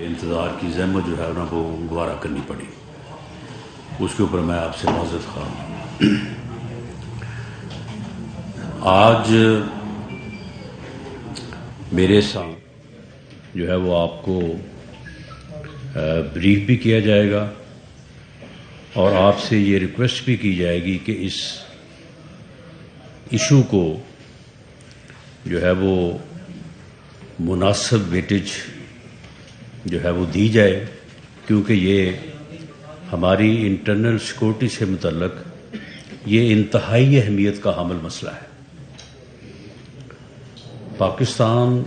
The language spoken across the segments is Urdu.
انتظار کی زحمت جو ہے نا وہ گوارا کرنی پڑی، اس کے اوپر میں آپ سے معذرت خواہ ہوں۔ آج میرے ساتھ جو ہے وہ آپ کو بریف بھی کیا جائے گا اور آپ سے یہ ریکویسٹ بھی کی جائے گی کہ اس ایشو کو جو ہے وہ مناسب ویٹیج جو ہے وہ دی جائے، کیونکہ یہ ہماری انٹرنل سیکورٹی سے متعلق یہ انتہائی اہمیت کا حامل مسئلہ ہے۔ پاکستان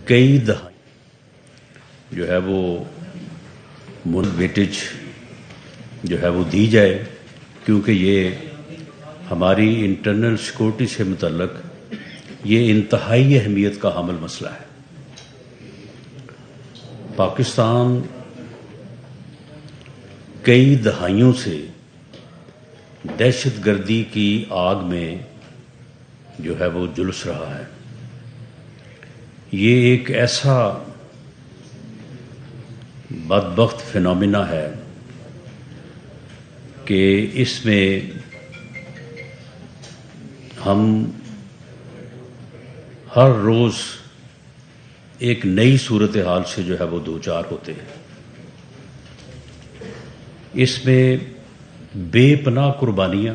کئی دہائیوں جو ہے وہ ویٹیج جو ہے وہ دی جائے، کیونکہ یہ ہماری انٹرنل سیکورٹی سے متعلق یہ انتہائی اہمیت کا حامل مسئلہ ہے۔ پاکستان کئی دہائیوں سے دہشت گردی کی آگ میں جو ہے وہ جلس رہا ہے۔ یہ ایک ایسا بدبخت فینومینا ہے کہ اس میں ہم ہر روز ایک نئی صورتحال سے جو ہے وہ دوچار ہوتے ہیں۔ اس میں بے پناہ قربانیاں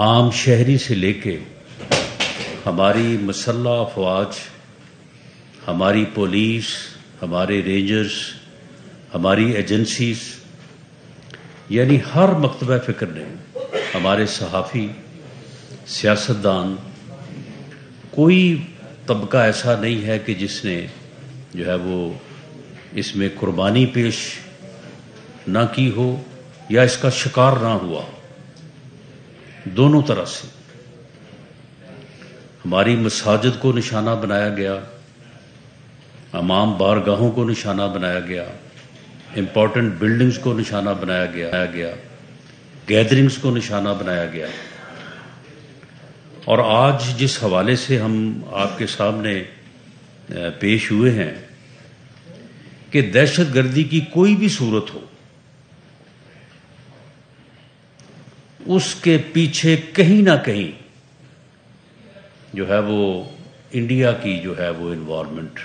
عام شہری سے لے کے ہماری مسلح افواج، ہماری پولیس، ہمارے رینجرز، ہماری ایجنسیز، یعنی ہر مکتبہ فکر نے، ہمارے صحافی، سیاستدان، کوئی طبقہ ایسا نہیں ہے کہ جس نے جو ہے وہ اس میں قربانی پیش نہ کی ہو یا اس کا شکار نہ ہوا، دونوں طرح سے۔ ہماری مساجد کو نشانہ بنایا گیا، امام بارگاہوں کو نشانہ بنایا گیا، امپورٹنٹ بلڈنگز کو نشانہ بنایا گیا، گیدرنگز کو نشانہ بنایا گیا۔ اور آج جس حوالے سے ہم آپ کے سامنے پیش ہوئے ہیں کہ دہشت گردی کی کوئی بھی صورت ہو، اس کے پیچھے کہیں نہ کہیں جو ہے وہ انڈیا کی جو ہے وہ انوالومنٹ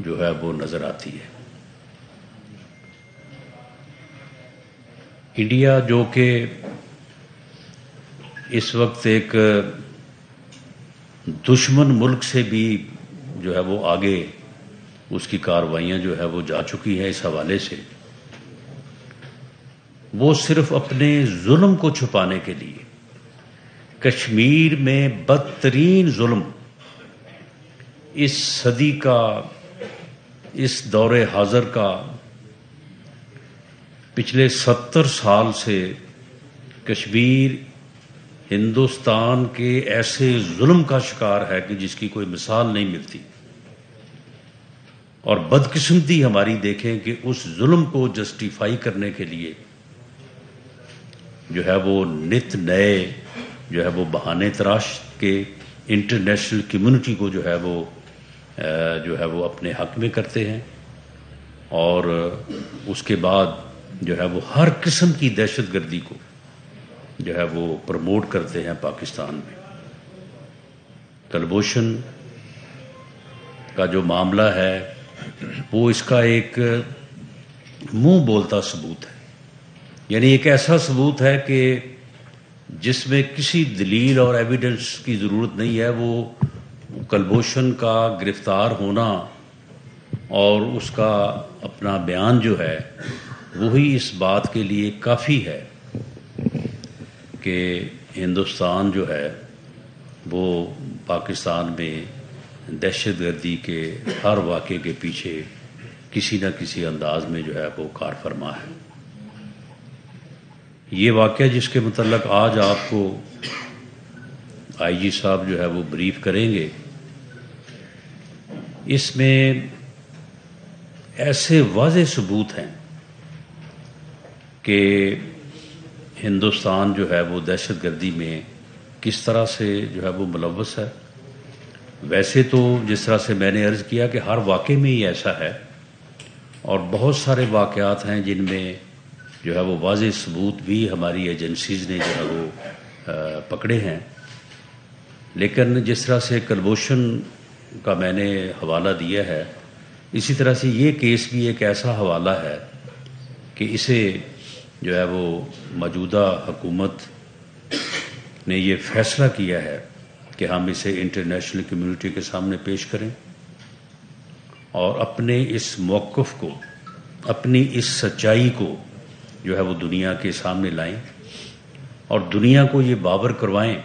جو ہے وہ نظر آتی ہے۔ انڈیا جو کہ اس وقت ایک دشمن ملک سے بھی جو ہے وہ آگے اس کی کارروائیاں جو ہے وہ جا چکی ہیں، اس حوالے سے وہ صرف اپنے ظلم کو چھپانے کے لیے کشمیر میں بدترین ظلم اس صدی کا، اس دور حاضر کا، پچھلے 70 سال سے کشمیر ہندوستان کے ایسے ظلم کا شکار ہے کہ جس کی کوئی مثال نہیں ملتی۔ اور بدقسمتی ہماری دیکھیں کہ اس ظلم کو جسٹیفائی کرنے کے لیے جو ہے وہ نت نئے جو ہے وہ بہانے تراش کے انٹرنیشنل کمیونٹی کو جو ہے وہ اپنے حق میں کرتے ہیں، اور اس کے بعد جو ہے وہ ہر قسم کی دہشت گردی کو جو ہے وہ پروموٹ کرتے ہیں پاکستان میں۔ کلبھوشن کا جو معاملہ ہے وہ اس کا ایک منہ بولتا ثبوت ہے، یعنی ایک ایسا ثبوت ہے کہ جس میں کسی دلیل اور ایویڈنس کی ضرورت نہیں ہے۔ وہ کلبھوشن کا گرفتار ہونا اور اس کا اپنا بیان جو ہے وہی اس بات کے لیے کافی ہے کہ ہندوستان جو ہے وہ پاکستان میں دہشت گردی کے ہر واقعے کے پیچھے کسی نہ کسی انداز میں جو ہے وہ کار فرما ہے۔ یہ واقعہ جس کے متعلق آج آپ کو آئی جی صاحب جو ہے وہ بریف کریں گے، اس میں ایسے واضح ثبوت ہیں کہ ہندوستان جو ہے وہ دہشت گردی میں کس طرح سے جو ہے وہ ملوث ہے، ویسے تو جس طرح سے میں نے عرض کیا کہ ہر واقعے میں ہی ایسا ہے، اور بہت سارے واقعات ہیں جن میں جو ہے وہ واضح ثبوت بھی ہماری ایجنسیز نے جو ہے وہ پکڑے ہیں، لیکن جس طرح سے کلبوشن کا میں نے حوالہ دیا ہے، اسی طرح سے یہ کیس بھی ایک ایسا حوالہ ہے کہ اسے جو ہے وہ موجودہ حکومت نے یہ فیصلہ کیا ہے کہ ہم اسے انٹرنیشنل کمیونٹی کے سامنے پیش کریں اور اپنے اس موقف کو، اپنی اس سچائی کو جو ہے وہ دنیا کے سامنے لائیں اور دنیا کو یہ باور کروائیں،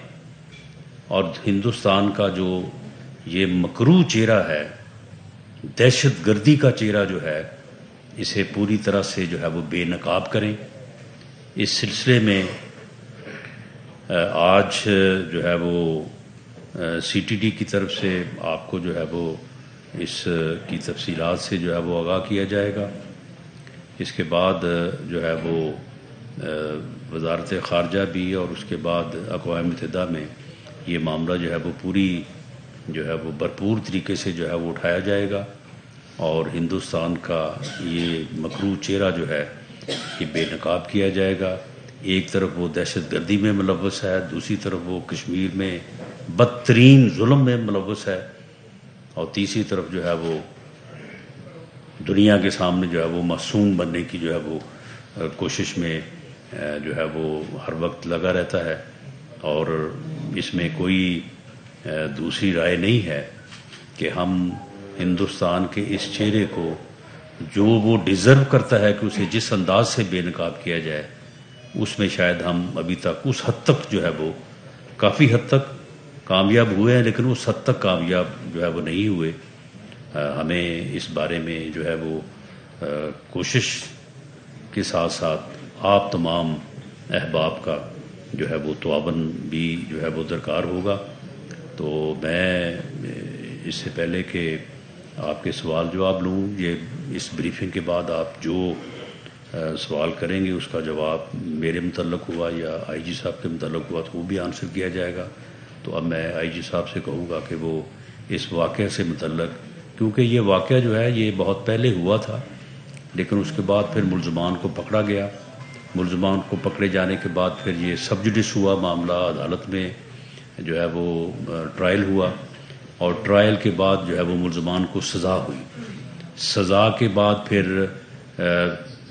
اور ہندوستان کا جو یہ مکروہ چہرہ ہے، دہشت گردی کا چہرہ جو ہے، اسے پوری طرح سے جو ہے وہ بے نقاب کریں۔ اس سلسلے میں آج جو ہے وہ سی ٹی ڈی کی طرف سے آپ کو جو ہے وہ اس کی تفصیلات سے جو ہے وہ آگاہ کیا جائے گا۔ اس کے بعد جو ہے وہ وزارت خارجہ بھی، اور اس کے بعد اقوام متحدہ میں یہ معاملہ جو ہے وہ پوری جو ہے وہ بھرپور طریقے سے جو ہے وہ اٹھایا جائے گا، اور ہندوستان کا یہ مکروہ چہرہ جو ہے یہ بے نقاب کیا جائے گا۔ ایک طرف وہ دہشت گردی میں ملوث ہے، دوسری طرف وہ کشمیر میں بدترین ظلم میں ملوث ہے، اور تیسری طرف جو ہے وہ دنیا کے سامنے جو ہے وہ معصوم بننے کی جو ہے وہ کوشش میں جو ہے وہ ہر وقت لگا رہتا ہے، اور اس میں کوئی دوسری رائے نہیں ہے کہ ہم ہندوستان کے اس چہرے کو جو وہ ڈیزرو کرتا ہے کہ اسے جس انداز سے بے نقاب کیا جائے، اس میں شاید ہم ابھی تک اس حد تک جو ہے وہ کافی حد تک کامیاب ہوئے ہیں، لیکن اس حد تک کامیاب جو ہے وہ نہیں ہوئے۔ ہمیں اس بارے میں جو ہے وہ کوشش کے ساتھ ساتھ آپ تمام احباب کا جو ہے وہ تعاون بھی جو ہے وہ درکار ہوگا۔ تو میں اس سے پہلے کہ آپ کے سوال جواب لوں، یہ اس بریفنگ کے بعد آپ جو سوال کریں گے اس کا جواب میرے متعلق ہوا یا آئی جی صاحب کے متعلق ہوا تو وہ بھی آنسر کیا جائے گا۔ تو اب میں آئی جی صاحب سے کہوں گا کہ وہ اس واقعے سے متعلق، کیونکہ یہ واقعہ جو ہے یہ بہت پہلے ہوا تھا، لیکن اس کے بعد پھر ملزمان کو پکڑا گیا، ملزمان کو پکڑے جانے کے بعد پھر یہ سب جوڈس ہوا معاملہ، عدالت میں جو ہے وہ ٹرائل ہوا، اور ٹرائل کے بعد جو ہے وہ ملزمان کو سزا ہوئی۔ سزا کے بعد پھر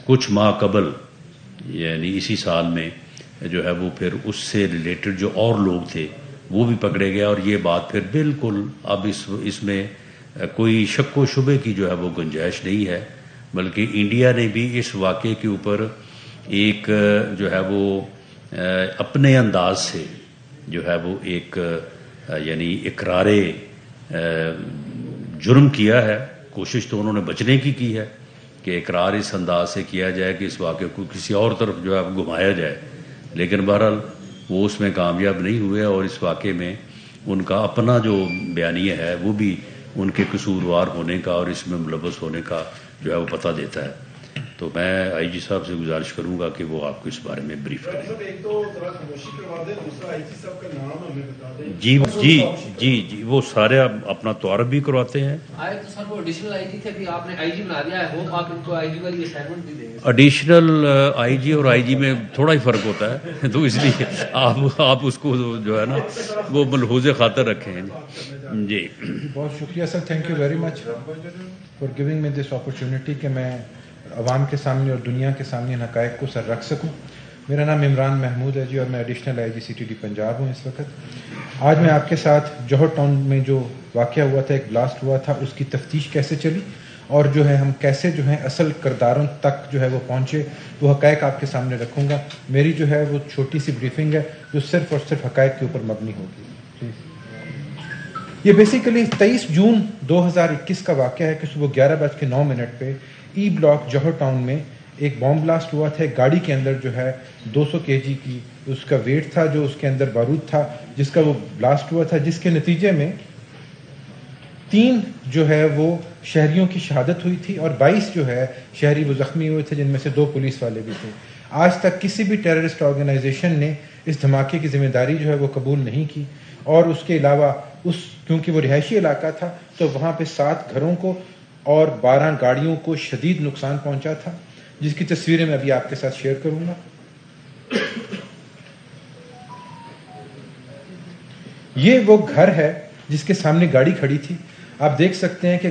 کچھ ماہ قبل یعنی اسی سال میں جو ہے وہ پھر اس سے ریلیٹڈ جو اور لوگ تھے وہ بھی پکڑے گئے، اور یہ بات پھر بالکل اب اس میں کوئی شک و شبے کی جو ہے وہ گنجائش نہیں ہے، بلکہ انڈیا نے بھی اس واقعے کے اوپر ایک جو ہے وہ اپنے انداز سے جو ہے وہ ایک یعنی اقرار جرم کیا ہے۔ کوشش تو انہوں نے بچنے کی ہے کہ اقرار اس انداز سے کیا جائے کہ اس واقعے کو کسی اور طرف جو ہے گھمایا جائے، لیکن بہرحال وہ اس میں کامیاب نہیں ہوئے، اور اس واقعے میں ان کا اپنا جو بیانیہ ہے وہ بھی ان کے قصوروار ہونے کا اور اس میں ملوث ہونے کا جو ہے وہ پتہ دیتا ہے۔ تو میں آئی جی صاحب سے گزارش کروں گا کہ وہ آپ کو اس بارے میں بریف کریں۔ جی وہ سارے اپنا تعارف بھی کرواتے ہیں۔ ایڈیشنل آئی جی اور آئی جی میں تھوڑا ہی فرق ہوتا ہے، تو اس لیے آپ اس کو جو ہے نا وہ ملحوظ خاطر رکھیں۔ جی بہت شکریہ sir, thank you very much for giving me this opportunity کہ میں عوام کے سامنے اور دنیا کے سامنے ان حقائق کو سر رکھ سکوں۔ میرا نام عمران محمود ہے جی، اور میں additional I G C T D Punjab ہوں اس وقت۔ آج میں آپ کے ساتھ جوہر ٹاؤن میں جو واقعہ ہوا تھا، ایک بلاسٹ ہوا تھا، اس کی تفتیش کیسے چلی اور جو ہے ہم کیسے جو ہے اصل کرداروں تک جو ہے وہ پہنچے، وہ حقائق آپ کے سامنے رکھوں گا۔ میری جو ہے وہ چھوٹی سی بریفنگ ہے جو صرف اور صرف حقائق کے اوپر مبنی ہوگی۔ یہ بیسیکلی 23 جون 2021 کا واقعہ ہے کہ صبح 11:09 پہ ای بلاک جوہر ٹاؤن میں ایک بام بلاسٹ ہوا تھا۔ ایک گاڑی کے اندر جو ہے 200 kg کی اس کا ویٹ تھا، جو اس کے اندر بارود تھا، جس کا وہ بلاسٹ ہوا تھا، جس کے نتیجے میں 3 جو ہے وہ شہریوں کی شہادت ہوئی تھی اور 22 جو ہے شہری وہ زخمی ہوئے تھے، جن میں سے 2 پولیس والے بھی تھے۔ آج تک کسی بھی ٹیررسٹ آرگنائزیشن نے اس دھماکے کی ذمہ داری جو ہے وہ قبول نہیں کی، اور اس کے علاوہ کیونکہ وہ رہائشی علاقہ تھا تو وہاں پہ 7 گھروں کو اور 12 گاڑیوں کو شدید نقصان پہنچا تھا، جس کی تصویریں میں ابھی آپ کے ساتھ شیئر کروں گا۔ یہ وہ گھر ہے جس کے سامنے گاڑی کھڑی تھی۔ آپ دیکھ سکتے ہیں کہ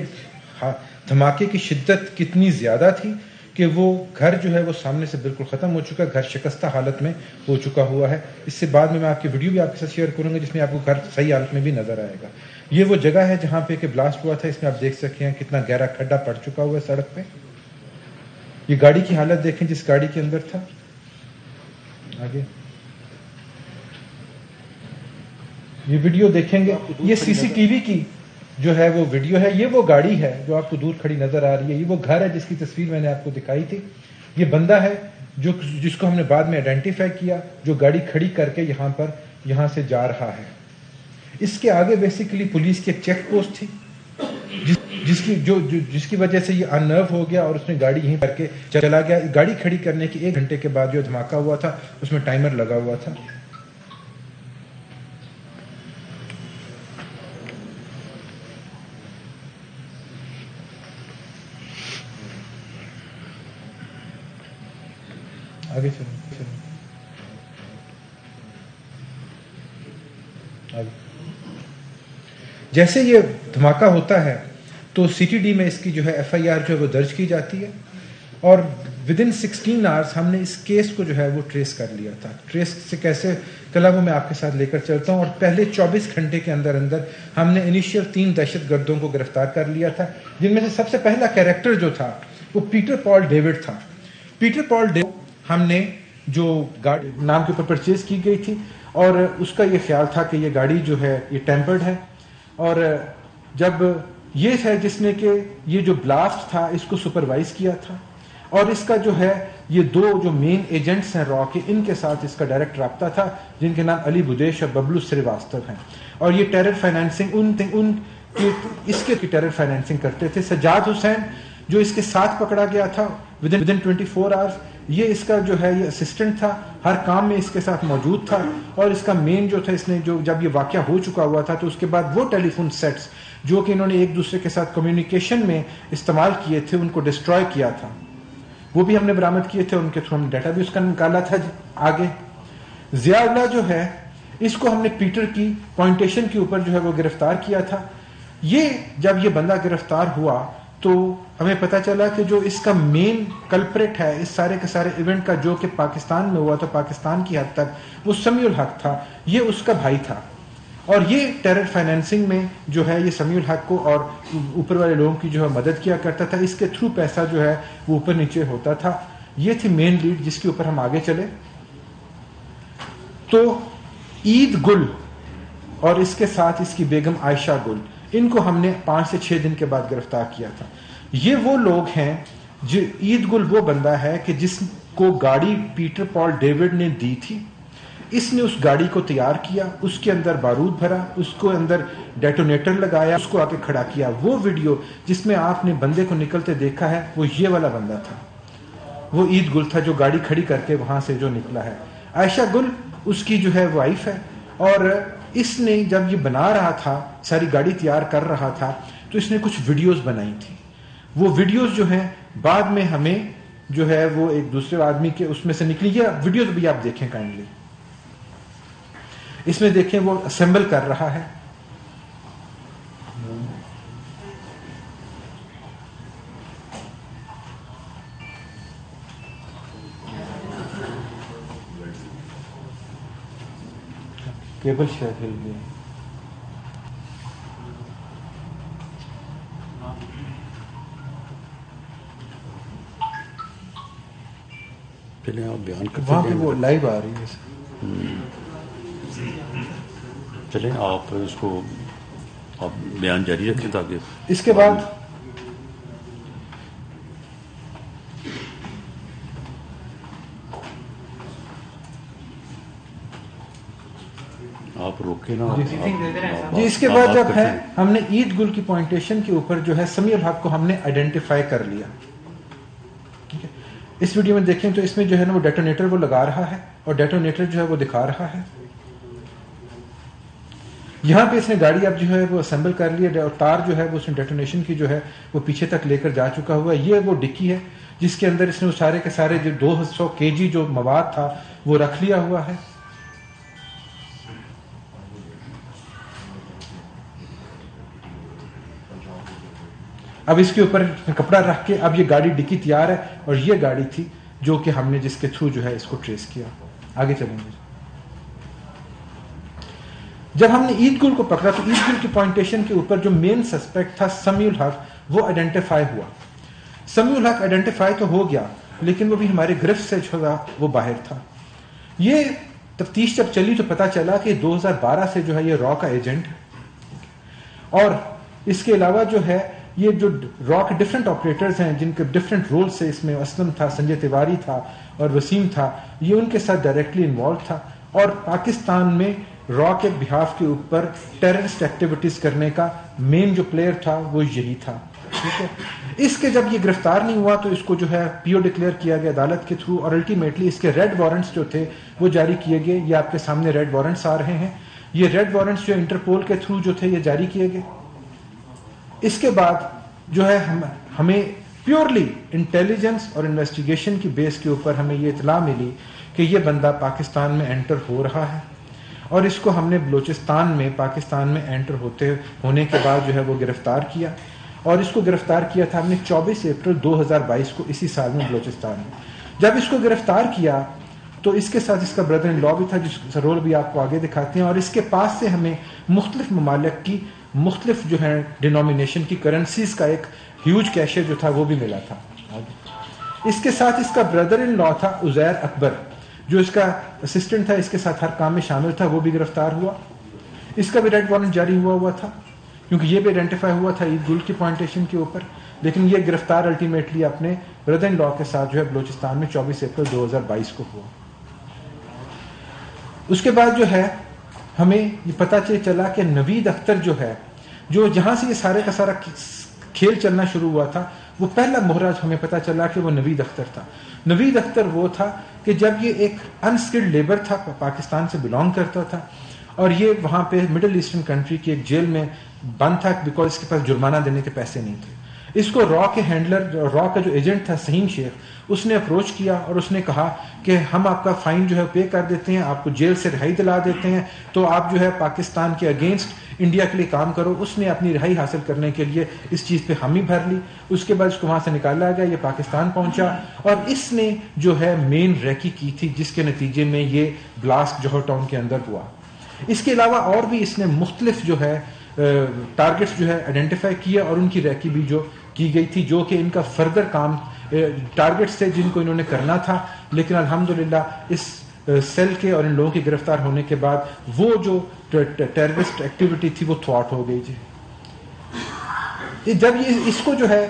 دھماکے کی شدت کتنی زیادہ تھی کہ وہ گھر جو ہے وہ سامنے سے بالکل ختم ہو چکا، گھر شکستہ حالت میں ہو چکا ہوا ہے۔ اس سے بعد میں آپ کی ویڈیو بھی آپ کے ساتھ شیئر کروں گا جس میں آپ کو گھر صحیح حالت میں بھی نظر آئے گا۔ یہ وہ جگہ ہے جہاں پہ کہ بلاسٹ ہوا تھا، اس میں آپ دیکھ سکتے ہیں کتنا گہرا کھڈا پڑ چکا ہوا ہے سڑک پہ۔ یہ گاڑی کی حالت دیکھیں جس گاڑی کے اندر تھا۔ آگے یہ ویڈیو دیکھیں گے، یہ سی سی ٹی وی کی جو ہے وہ ویڈیو ہے۔ یہ وہ گاڑی ہے جو آپ کو دور کھڑی نظر آ رہی ہے، یہ وہ گھر ہے جس کی تصویر میں نے آپ کو دکھائی تھی۔ یہ بندہ ہے جس کو ہم نے بعد میں آئیڈینٹیفائی کیا، جو گاڑی کھڑی کر کے یہاں سے جا رہا ہے۔ اس کے آگے بیسیکلی پولیس کی ایک چیک پوسٹ تھی جس کی وجہ سے یہ ان نرو ہو گیا اور اس نے گاڑی یہیں کر کے چلا گیا۔ گاڑی کھڑی کرنے کے 1 گھنٹے کے بعد جو دھماکہ ہوا تھا اس میں ٹائمر لگا ہوا تھا۔ آگے چلیں۔ جیسے یہ دھماکہ ہوتا ہے تو سی ٹی ڈی میں اس کی جو ہے ایف آئی آر جو ہے وہ درج کی جاتی ہے، اور ودن 16 آورس ہم نے اس کیس کو جو ہے وہ ٹریس کر لیا تھا۔ ٹریس سے کیسے کلا وہ میں آپ کے ساتھ لے کر چلتا ہوں۔ اور پہلے 24 گھنٹے کے اندر ہم نے انیشیل 3 دہشت گردوں کو گرفتار کر لیا تھا، جن میں سے سب سے پہلا کیریکٹر جو تھا وہ پیٹر پال ڈیوڈ تھا۔ پیٹر پال ڈیوڈ ہم نے جو گاڑی نام کے اوپر پرچیز کی گئی تھی، اور اس کا یہ خیال تھا کہ یہ گاڑی جو ہے یہ ٹیمپرڈ ہے، اور جب یہ ہے جس نے کہ یہ جو بلاسٹ تھا اس کو سپروائز کیا تھا، اور اس کا جو ہے یہ 2 جو مین ایجنٹس ہیں را کے، ان کے ساتھ اس کا ڈائریکٹ رابطہ تھا، جن کے نام علی بدیش اور ببلو سریواستو ہیں، اور یہ ٹیرر فائنینسنگ اس کے ٹیرر فائنینسنگ کرتے تھے۔ سجاد حسین جو اس کے ساتھ پکڑا گیا تھا ودن 24 آورس، یہ اس کا جو ہے یہ اسسٹنٹ تھا، ہر کام میں اس کے ساتھ موجود تھا، اور اس کا مین جو تھا اس نے جو جب یہ واقعہ ہو چکا ہوا تھا تو اس کے بعد وہ ٹیلی فون سیٹس جو کہ انہوں نے ایک دوسرے کے ساتھ کمیونیکیشن میں استعمال کیے تھے ان کو ڈسٹروائے کیا تھا، وہ بھی ہم نے برآمد کیے تھے، ان کے تھرو ہم ڈیٹا بھی اس کا نکالا تھا۔ آگے ضیاء اللہ جو ہے اس کو ہم نے پیٹر کی پوائنٹیشن کے اوپر جو ہے وہ گرفتار کیا تھا۔ یہ جب یہ بندہ گرفتار ہوا تو ہمیں پتہ چلا کہ جو اس کا مین کلپریٹ ہے اس سارے کے سارے ایونٹ کا، جو کہ پاکستان میں ہوا تھا، پاکستان کی حد تک وہ سمیع الحق تھا، یہ اس کا بھائی تھا، اور یہ ٹیرر فائنینسنگ میں جو ہے یہ سمیع الحق کو اور اوپر والے لوگوں کی جو ہے مدد کیا کرتا تھا، اس کے تھرو پیسہ جو ہے وہ اوپر نیچے ہوتا تھا۔ یہ تھی مین لیڈ جس کے اوپر ہم آگے چلے تو عید گل اور اس کے ساتھ اس کی بیگم عائشہ گل، ان کو ہم نے 5 سے 6 دن کے بعد گرفتار کیا تھا۔ یہ وہ لوگ ہیں جو عید گل وہ بندہ ہے کہ جس کو گاڑی پیٹر پال ڈیوڈ نے دی تھی، اس نے اس گاڑی کو تیار کیا، اس کے اندر بارود بھرا، اس کو اندر ڈیٹونیٹر لگایا، اس کو آ کے کھڑا کیا۔ وہ ویڈیو جس میں آپ نے بندے کو نکلتے دیکھا ہے وہ یہ والا بندہ تھا، وہ عید گل تھا جو گاڑی کھڑی کر کے وہاں سے جو نکلا ہے۔ عائشہ گل اس کی جو ہے وائف ہے، اور اس نے جب یہ بنا رہا تھا، ساری گاڑی تیار کر رہا تھا، تو اس نے کچھ ویڈیوز بنائی تھی۔ وہ ویڈیوز جو ہیں بعد میں ہمیں جو ہے وہ ایک دوسرے آدمی کے اس میں سے نکلی۔ یہ ویڈیوز بھی آپ دیکھیں کائنڈلی، اس میں دیکھیں وہ اسمبل کر رہا ہے۔ کیبل شاید ہل گیا۔ پہلے آپ بیان کرتے وہاں پہ وہ لائیو آ رہی ہے سر۔ چلیں آپ اس کو آپ بیان جاری رکھیں تاکہ اس کے بعد آپ روکے نا۔ جی اس کے بعد جب ہے ہم نے عید گل کی پوائنٹیشن کے اوپر جو ہے سمیع الحق کو ہم نے آئیڈینٹیفائی کر لیا۔ ٹھیک ہے، اس ویڈیو میں دیکھیں تو اس میں جو ہے نا وہ ڈیٹونیٹر وہ لگا رہا ہے، اور ڈیٹونیٹر جو ہے وہ دکھا رہا ہے۔ یہاں پہ اس نے گاڑی اب جو ہے وہ اسمبل کر لی ہے اور تار جو ہے وہ اس نے ڈیٹونیشن کی جو ہے وہ پیچھے تک لے کر جا چکا ہوا ہے. یہ وہ ڈکی ہے جس کے اندر اس نے وہ سارے کے سارے جو 200 kg جو مواد تھا وہ رکھ لیا ہوا ہے. اب اس کے اوپر کپڑا رکھ کے اب یہ گاڑی ڈکی تیار ہے اور یہ گاڑی تھی جو کہ ہم نے جس کے تھرو جو ہے اس کو ٹریس کیا. آگے چلیں گے. جب ہم نے عید گل کو پکڑا تو عید گل کی پوائنٹیشن کے اوپر جو مین سسپیکٹ تھا سمیع الحق وہ آئیڈینٹیفائی ہوا. سمیع الحق آئیڈینٹیفائی تو ہو گیا لیکن وہ بھی ہمارے گرفت سے جو وہ باہر تھا. یہ تفتیش جب چلی تو پتا چلا کہ 2012 سے جو ہے یہ را کا ایجنٹ ہے اور اس کے علاوہ جو ہے یہ جو را کے ڈفرینٹ آپریٹرز ہیں جن کے ڈفرینٹ رول سے اس میں اسلم تھا, سنجے تیواری تھا اور وسیم تھا, یہ ان کے ساتھ ڈائریکٹلی انوالو تھا اور پاکستان میں را کے بہاف کے اوپر ٹیررسٹ ایکٹیویٹیز کرنے کا مین جو پلیئر تھا وہ یہی تھا. ٹھیک ہے. اس کے جب یہ گرفتار نہیں ہوا تو اس کو جو ہے پی او ڈکلیئر کیا گیا عدالت کے تھرو اور الٹیمیٹلی اس کے ریڈ وارنٹس جو تھے وہ جاری کیے گئے. یہ آپ کے سامنے ریڈ وارنٹس آ رہے ہیں. یہ ریڈ وارنٹس جو انٹرپول کے تھرو جو تھے یہ جاری کیے گئے. اس کے بعد جو ہے ہمیں پیورلی انٹیلیجنس اور انویسٹیگیشن کی بیس کے اوپر ہمیں یہ اطلاع ملی کہ یہ بندہ پاکستان میں انٹر ہو رہا ہے اور اس کو ہم نے بلوچستان میں پاکستان میں انٹر ہونے کے بعد جو ہے وہ گرفتار کیا اور اس کو گرفتار کیا تھا ہم نے 24 اپریل 2022 کو اسی سال میں بلوچستان میں. جب اس کو گرفتار کیا تو اس کے ساتھ اس کا بردر ان لا بھی تھا جس کا رول بھی آپ کو آگے دکھاتے ہیں اور اس کے پاس سے ہمیں مختلف ممالک کی مختلف جو ہے ڈینومینیشن کی کرنسیز کا ایک ہیوج کیشر جو تھا وہ بھی ملا تھا. اس کے ساتھ اس کا بردر ان لا تھا عزیر اکبر جو اس کا اسسٹنٹ تھا, اس کے ساتھ ہر کام میں شامل تھا, وہ بھی گرفتار ہوا. اس کا بھی ریڈ وارنٹ جاری ہوا تھا کیونکہ یہ بھی آئیڈینٹیفائی ہوا تھا عید گل کی پوائنٹیشن کے اوپر, لیکن یہ گرفتار الٹیمیٹلی اپنے بردر ان لا کے ساتھ جو ہے بلوچستان میں 24 اپریل 2022 کو ہوا. اس کے بعد جو ہے ہمیں یہ پتہ چلا کہ نوید اختر جو ہے جو جہاں سے یہ سارے کا سارا کھیل چلنا شروع ہوا تھا وہ پہلا مہرا ہمیں پتہ چلا کہ وہ نوید اختر تھا. نوید اختر وہ تھا کہ جب یہ ایک انسکلڈ لیبر تھا, پاکستان سے بلانگ کرتا تھا اور یہ وہاں پہ مڈل ایسٹرن کنٹری کی ایک جیل میں بند تھا بیکاز اس کے پاس جرمانہ دینے کے پیسے نہیں تھے. اس کو را کے ہینڈلر, را کا جو ایجنٹ تھا سہیم شیخ, اس نے اپروچ کیا اور اس نے کہا کہ ہم آپ کا فائن جو ہے پے کر دیتے ہیں, آپ کو جیل سے رہائی دلا دیتے ہیں, تو آپ جو ہے پاکستان کے اگینسٹ انڈیا کے لیے کام کرو. اس نے اپنی رہائی حاصل کرنے کے لیے اس چیز پہ حامی بھر لی. اس کے بعد اس کو وہاں سے نکالا گیا, یہ پاکستان پہنچا اور اس نے جو ہے مین ریکی کی تھی جس کے نتیجے میں یہ بلاسٹ جوہر ٹاؤن کے اندر ہوا. اس کے علاوہ اور بھی اس نے مختلف جو ہے ٹارگٹس جو ہے آئیڈینٹیفائی کیا اور ان کی ریکی بھی جو کی گئی تھی جو کہ ان کا فردر کام ٹارگٹس تھے جن کو انہوں نے کرنا تھا, لیکن الحمدللہ اس سیل کے اور ان لوگوں کی گرفتار ہونے کے بعد وہ جو ٹیررسٹ ایکٹیویٹی تھی وہ تھوٹ ہو گئی. جب یہ اس کو جو ہے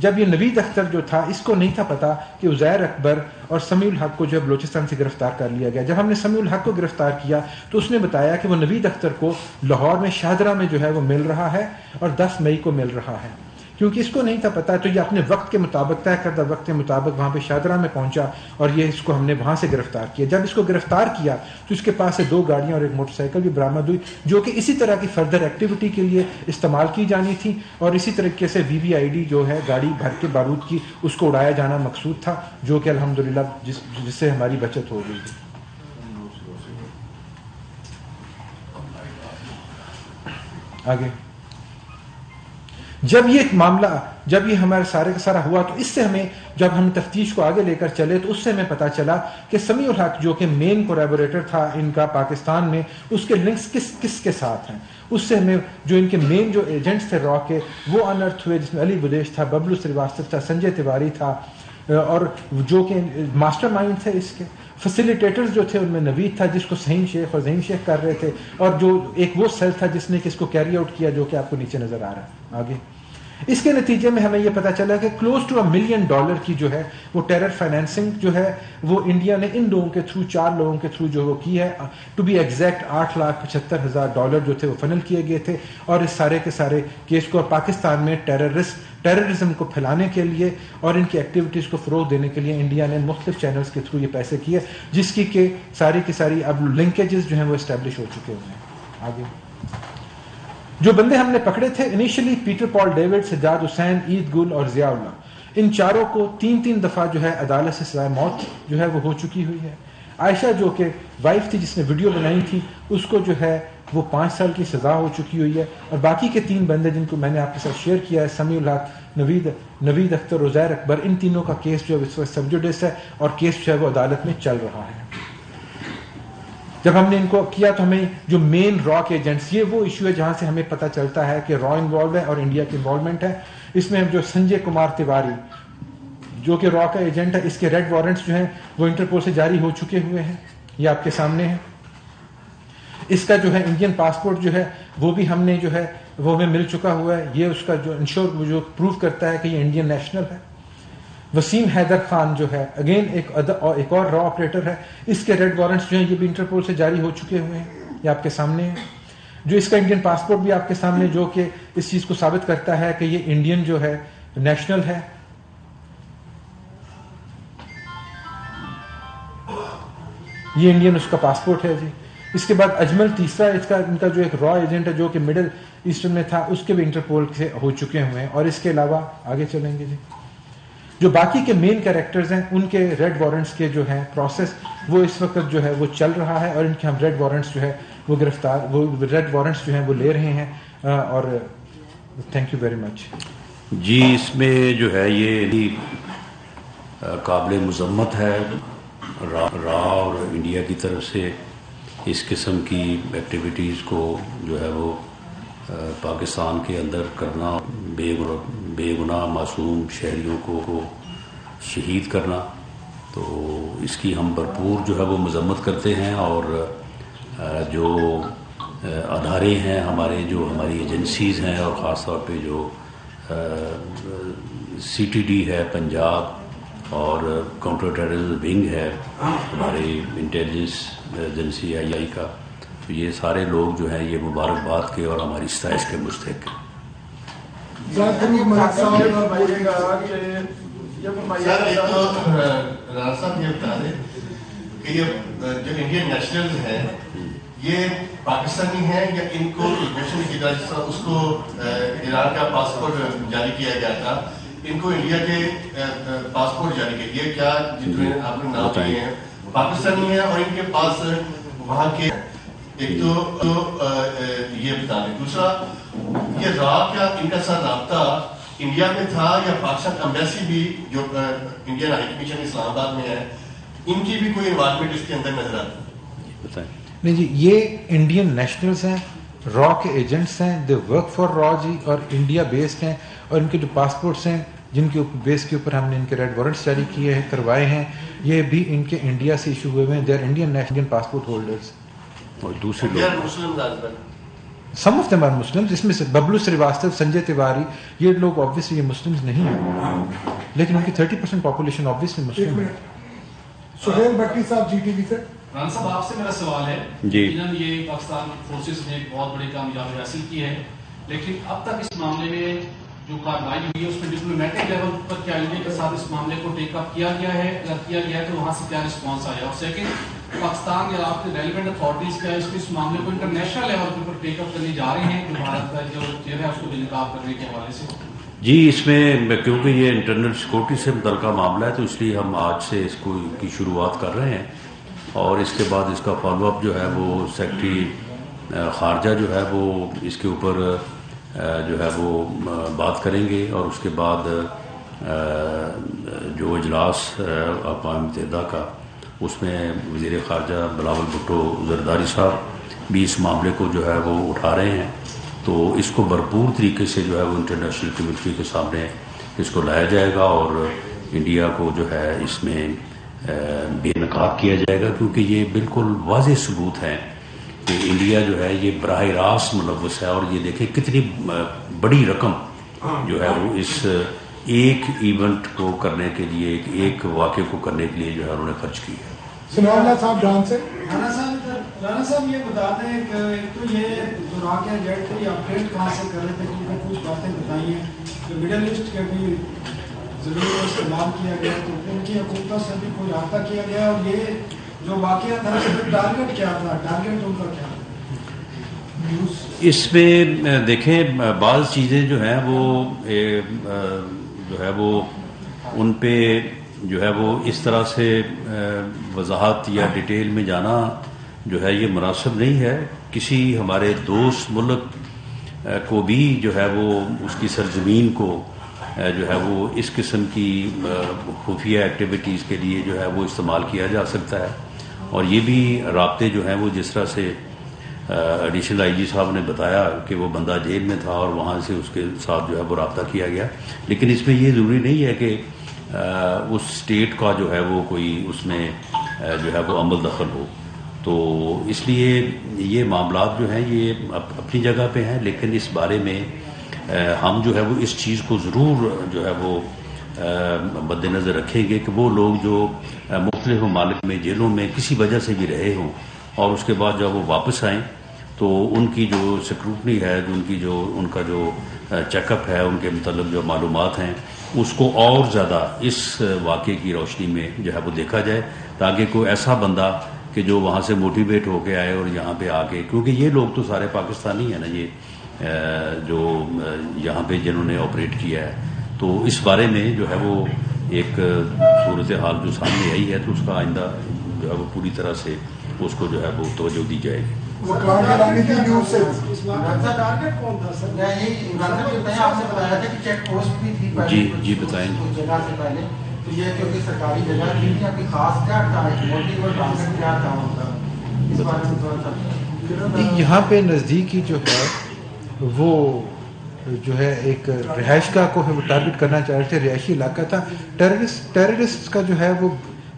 جب یہ نوید اختر جو تھا اس کو نہیں تھا پتا کہ عزیر اکبر اور سمیع الحق کو جو ہے بلوچستان سے گرفتار کر لیا گیا. جب ہم نے سمیع الحق کو گرفتار کیا تو اس نے بتایا کہ وہ نوید اختر کو لاہور میں شاہدرہ میں جو ہے وہ مل رہا ہے اور 10 مئی کو مل رہا ہے. کیونکہ اس کو نہیں تھا پتا تو یہ اپنے وقت کے مطابق طے کردہ وقت کے مطابق وہاں پہ شاہدرہ میں پہنچا اور یہ اس کو ہم نے وہاں سے گرفتار کیا. جب اس کو گرفتار کیا تو اس کے پاس سے 2 گاڑیاں اور ایک موٹر سائیکل بھی برآمد ہوئی جو کہ اسی طرح کی فردر ایکٹیویٹی کے لیے استعمال کی جانی تھی اور اسی طریقے سے VVID جو ہے گاڑی بھر کے بارود کی اس کو اڑایا جانا مقصود تھا جو کہ الحمدللہ جس سے ہماری بچت ہو گئی تھی. آگے جب یہ معاملہ جب یہ ہمارے سارے کا سارا ہوا تو اس سے ہمیں جب ہم تفتیش کو آگے لے کر چلے تو اس سے ہمیں پتا چلا کہ سمیع الحق جو کہ مین کولیبوریٹر تھا ان کا پاکستان میں اس کے لنکس کس کے ساتھ ہیں. اس سے ہمیں جو ان کے مین جو ایجنٹس تھے را کے وہ انرتھ ہوئے جس میں علی بدیش تھا, ببلو سریواستو تھا, سنجے تیواری تھا اور جو کہ ماسٹر مائنڈ تھے اس کے فیسیلیٹیٹرز جو تھے ان میں نوید تھا جس کو سہیم شیخ اور زہیم شیخ کر رہے تھے اور جو ایک وہ سیل تھا جس نے کہ اس کو کیری آؤٹ کیا جو کہ آپ کو نیچے نظر آ رہا ہے. آگے اس کے نتیجے میں ہمیں یہ پتا چلا کہ کلوز ٹو $1 ملین کی جو ہے وہ ٹیرر فائنینسنگ جو ہے وہ انڈیا نے ان لوگوں کے تھرو 4 لوگوں کے تھرو جو وہ کی ہے. ٹو بی ایگزیکٹ $8,75,000 جو تھے وہ فنل کیے گئے تھے اور اس سارے کے سارے کیس کو پاکستان میں ٹیررزم کو پھیلانے کے لیے اور ان کی ایکٹیویٹیز کو فروغ دینے کے لیے انڈیا نے مختلف چینلز کے تھرو یہ پیسے کیے جس کی کہ ساری کی ساری اب لنکیجز جو ہیں وہ اسٹیبلش ہو چکے ہوئے ہیں. آگے جو بندے ہم نے پکڑے تھے انیشلی پیٹر پال ڈیوڈ، سجاد حسین، عید گل اور ضیاء اللہ، ان چاروں کو 3 دفعہ جو ہے عدالت سے سزائے موت جو ہے وہ ہو چکی ہوئی ہے. عائشہ جو کہ وائف تھی جس نے ویڈیو بنائی تھی، اس کو جو ہے وہ 5 سال کی سزا ہو چکی ہوئی ہے. اور باقی کے 3 بندے جن کو میں نے آپ کے ساتھ شیئر کیا ہے، سمیع الحق، نوید اختر اور زیر اکبر، ان تینوں کا کیس جو ہے اس وقت سب جوڈس ہے اور کیس جو ہے وہ عدالت میں چل رہا ہے. جب ہم نے ان کو کیا تو ہمیں جو مین را کے ایجنٹس، یہ وہ ایشو ہے جہاں سے ہمیں پتہ چلتا ہے کہ را انوالو ہے اور انڈیا کی انوالومنٹ ہے. اس میں جو سنجے کمار تیواری جو کہ را کا ایجنٹ ہے، اس کے ریڈ وارنٹس جو ہیں وہ انٹرپول سے جاری ہو چکے ہوئے ہیں، یہ آپ کے سامنے ہے. اس کا جو ہے انڈین پاسپورٹ جو ہے وہ بھی ہم نے جو ہے وہ ہمیں مل چکا ہوا ہے. یہ اس کا جو انشور جو پروف کرتا ہے کہ یہ انڈین نیشنل ہے. وسیم حیدر خان جو ہے اگین ایک اور را آپریٹر ہے، اس کے ریڈ وارنٹس جو ہیں یہ بھی انٹرپول سے جاری ہو چکے ہوئے ہیں، یہ آپ کے سامنے ہے. جو اس کا انڈین پاسپورٹ بھی آپ کے سامنے، جو کہ اس چیز کو ثابت کرتا ہے کہ یہ انڈین جو ہے نیشنل ہے. یہ انڈین اس کا پاسپورٹ ہے جی. اس کے بعد اجمل تیسرا ان کا جو ایک را ایجنٹ ہے جو کہ مڈل ایسٹرن میں تھا، اس کے بھی انٹرپول سے ہو چکے ہوئے ہیں. اور اس کے علاوہ آگے چلیں گے جی، جو باقی کے مین کیریکٹرز ہیں ان کے ریڈ وارنٹس کے جو ہیں پروسیس وہ اس وقت جو ہے وہ چل رہا ہے، اور ان کے ہم ریڈ وارنٹس جو ہے وہ ریڈ وارنٹس جو ہیں وہ لے رہے ہیں. اور تھینک یو ویری مچ. جی اس میں جو ہے یہ قابل مذمت ہے را اور انڈیا کی طرف سے اس قسم کی ایکٹیویٹیز کو جو ہے وہ پاکستان کے اندر کرنا، بے گناہ معصوم شہریوں کو شہید کرنا. تو اس کی ہم بھرپور جو ہے وہ مذمت کرتے ہیں. اور جو ادارے ہیں ہماری ایجنسیز ہیں، اور خاص طور پہ جو CTD ہے پنجاب اور کاؤنٹر ٹیررزم ونگ ہے ہماری انٹیلیجنس ایجنسی II کا، تو یہ سارے لوگ جو ہیں یہ مبارکباد کے اور ہماری ستائش کے مستحق ہیں. رانا صاحب یہ بتا دیں کہ یہ جو انڈین نیشنلز ہیں یہ پاکستانی ہیں یا ان کو نیشنل کی طرح جس طرح اس کو ایران کا پاسپورٹ جاری کیا گیا تھا، ان کو انڈیا کے پاسپورٹ جاری کیا گیا، کیا جتنے آپ نے نام دیے ہیں پاکستانی ہیں اور ان کے پاس وہاں کے ایک تو یہ بتا دیں. دوسرا یہ کیا ان کا ساتھ رابطہ انڈیا میں تھا یا پاکستان ایمبیسی بھی جو انڈین ہائی کمیشن اسلام آباد میں ہے ان کی بھی کوئی انوالومنٹ اس کے اندر نظر آتی؟ نہیں جی، یہ انڈین نیشنلز ہیں، را کے ایجنٹس ہیں، دے ورک فار را جی، اور انڈیا بیسڈ ہیں. اور ان کے جو پاسپورٹس ہیں جن کے بیس کے اوپر ہم نے ان کے ریڈ وارنٹس جاری کیے ہیں، کروائے ہیں، یہ بھی ان کے انڈیا سے ایشو ہوئے ہیں. They are Indian national passport holders. اور دوسرے لوگ سم آف دم آر مسلم، اس میں سے ببلو سریواستو، سنجے تیواری، یہ لوگ آبویسلی یہ مسلمز نہیں ہیں، لیکن ان کی 30% پاپولیشن آبویسلی مسلم ہے. سہیل بھٹی صاحب GTV سے. رانا صاحب آپ سے میرا سوال ہے، یقیناً یہ پاکستان فورسز نے ایک بہت بڑی کامیابی حاصل کی ہے، لیکن اب تک اس معاملے میں جو کارروائی ہوئی ہے اس میں ڈپلومیٹک لیول پر کیا انڈیا کے ساتھ اس معاملے کو ٹیک اپ کیا گیا ہے؟ اگر کیا گیا ہے تو وہاں سے کیا رسپانس آیا؟ اور سیکنڈ، پاکستان یا آپ کے ریلیونٹ اتھارٹیز کا اس معاملے کو انٹرنیشنل لیول کے اوپر ٹیک اپ کرنے جا رہے ہیں جو بھارت کا جو چیئر ہے اس کو بے نقاب کرنے کے حوالے سے؟ جی اس میں کیونکہ یہ انٹرنل سیکورٹی سے متعلقہ معاملہ ہے تو اس لیے ہم آج سے اس کو کی شروعات کر رہے ہیں، اور اس کے بعد اس کا فالو اپ جو ہے وہ سیکرٹری خارجہ جو ہے وہ اس کے اوپر جو ہے وہ بات کریں گے. اور اس کے بعد جو اجلاس اقوام متحدہ کا اس میں وزیر خارجہ بلاول بھٹو زرداری صاحب بھی اس معاملے کو جو ہے وہ اٹھا رہے ہیں. تو اس کو بھرپور طریقے سے جو ہے وہ انٹرنیشنل کمیونٹی کے سامنے اس کو لایا جائے گا اور انڈیا کو جو ہے اس میں بے نقاب کیا جائے گا، کیونکہ یہ بالکل واضح ثبوت ہے کہ انڈیا جو ہے یہ براہ راست ملوث ہے. اور یہ دیکھیں کتنی بڑی رقم جو ہے وہ اس ایک ایونٹ کو کرنے کے لیے، ایک واقعے کو کرنے کے لیے جو ہے انہوں نے خرچ کی ہے. سنواللہ صاحب ڈان سے. رانا صاحب یہ بتا دیں کہ ایک تو یہ جو را کے ایجنٹ تھے یہ اپڈیٹ کہاں سے کر رہے تھے، کیونکہ کچھ باتیں بتائی ہیں جو مڈل ایسٹ کے بھی ضرور استعمال کیا گیا تو ان کی حکومتوں سے بھی کوئی رابطہ کیا گیا، اور یہ جو واقعہ تھا ٹارگیٹ کیا تھا، ٹارگیٹ ان کا کیا تھا؟ اس میں دیکھیں بعض چیزیں جو ہیں وہ جو ہے وہ ان پہ جو ہے وہ اس طرح سے وضاحت یا ڈیٹیل میں جانا جو ہے یہ مناسب نہیں ہے. کسی ہمارے دوست ملک کو بھی جو ہے وہ اس کی سرزمین کو جو ہے وہ اس قسم کی خفیہ ایکٹیویٹیز کے لیے جو ہے وہ استعمال کیا جا سکتا ہے. اور یہ بھی رابطے جو ہیں وہ جس طرح سے ایڈیشنل آئی جی صاحب نے بتایا کہ وہ بندہ جیل میں تھا اور وہاں سے اس کے ساتھ جو ہے وہ رابطہ کیا گیا, لیکن اس میں یہ ضروری نہیں ہے کہ اس اسٹیٹ کا جو ہے وہ کوئی اس میں جو ہے وہ عمل دخل ہو. تو اس لیے یہ معاملات جو ہیں یہ اپنی جگہ پہ ہیں, لیکن اس بارے میں ہم جو ہے وہ اس چیز کو ضرور جو ہے وہ مد نظر رکھیں گے کہ وہ لوگ جو مختلف ممالک میں جیلوں میں کسی وجہ سے بھی رہے ہوں اور اس کے بعد جب وہ واپس آئیں تو ان کی جو سکروٹنی ہے, ان کا جو چیک اپ ہے, ان کے متعلق جو معلومات ہیں اس کو اور زیادہ اس واقعے کی روشنی میں جو ہے وہ دیکھا جائے, تاکہ کوئی ایسا بندہ کہ جو وہاں سے موٹیویٹ ہو کے آئے اور یہاں پہ آ کے, کیونکہ یہ لوگ تو سارے پاکستانی ہیں نا, یہ جو یہاں پہ جنہوں نے آپریٹ کیا ہے, تو اس بارے میں جو ہے وہ ایک صورتحال جو سامنے آئی ہے تو اس کا آئندہ جو ہے وہ پوری طرح سے اس کو جو ہے وہ توجہ دی جائے گی. جی بتائیں. یہ کیونکہ سرکاری جگہ تھی, کوئی خاص کیا موٹیو اور ٹارگیٹ کیا تھا ان کا, اس بارے میں تھوڑا سا. یہاں پہ نزدیکی جو ہے وہ جو ہے ایک رہائش گاہ کو وہ ٹارگیٹ کرنا چاہ رہے تھے, رہائشی علاقہ تھا. ٹیررسٹ کا جو ہے وہ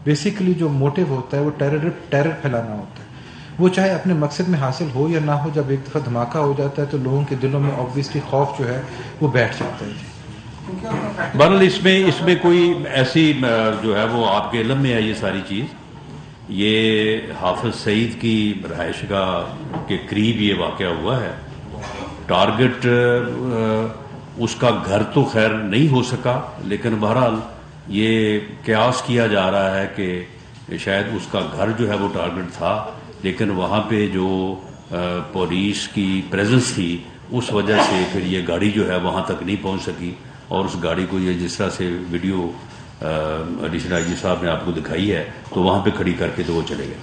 بیسیکلی جو موٹیو ہوتا ہے وہ ٹیرر پھیلانا ہوتا ہے, وہ چاہے اپنے مقصد میں حاصل ہو یا نہ ہو. جب ایک دفعہ دھماکہ ہو جاتا ہے تو لوگوں کے دلوں میں آبویسلی خوف جو ہے وہ بیٹھ جاتا ہے. بہرحال اس میں کوئی ایسی جو ہے وہ آپ کے علم میں ہے یہ ساری چیز, یہ حافظ سعید کی رہائش گاہ کے قریب یہ واقعہ ہوا ہے. ٹارگٹ اس کا گھر تو خیر نہیں ہو سکا, لیکن بہرحال یہ قیاس کیا جا رہا ہے کہ شاید اس کا گھر جو ہے وہ ٹارگٹ تھا, لیکن وہاں پہ جو پولیس کی پریزنس تھی اس وجہ سے پھر یہ گاڑی جو ہے وہاں تک نہیں پہنچ سکی, اور اس گاڑی کو یہ جس طرح سے ویڈیو ایڈیشنل آئی جی صاحب نے آپ کو دکھائی ہے تو وہاں پہ کھڑی کر کے تو وہ چلے گئے.